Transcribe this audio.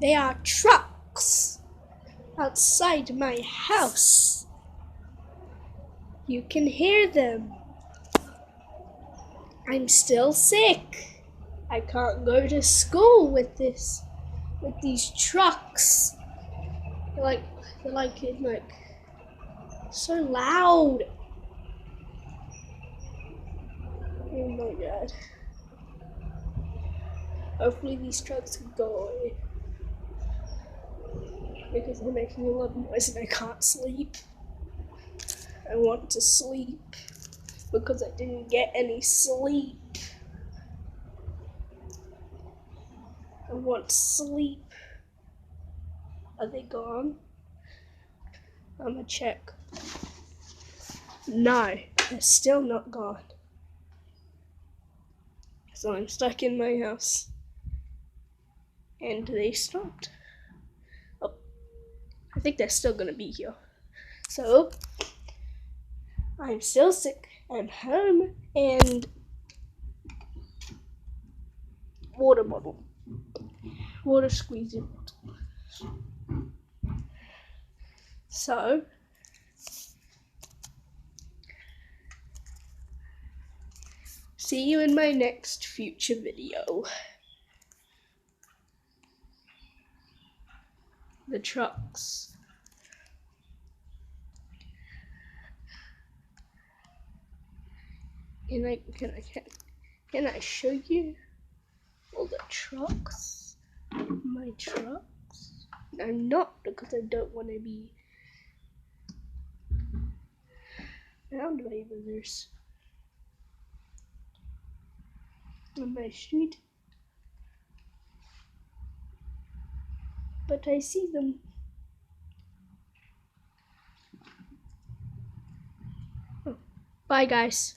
There are trucks outside my house. You can hear them. I'm still sick. I can't go to school with these trucks. They're like so loud. Oh my god. Hopefully these trucks can go away. Because they're making a lot of noise and I can't sleep. I want to sleep because I didn't get any sleep. I want sleep. Are they gone? I'm gonna check. No, they're still not gone. So I'm stuck in my house. And they stopped. Oh, I think they're still gonna be here. So, I'm still sick. I'm home and water bottle. Water squeezing bottle. So, see you in my next future video. The trucks. Can I show you all the trucks? My trucks? I'm not, because I don't want to be found by others on my street. But I see them. Oh. Bye guys.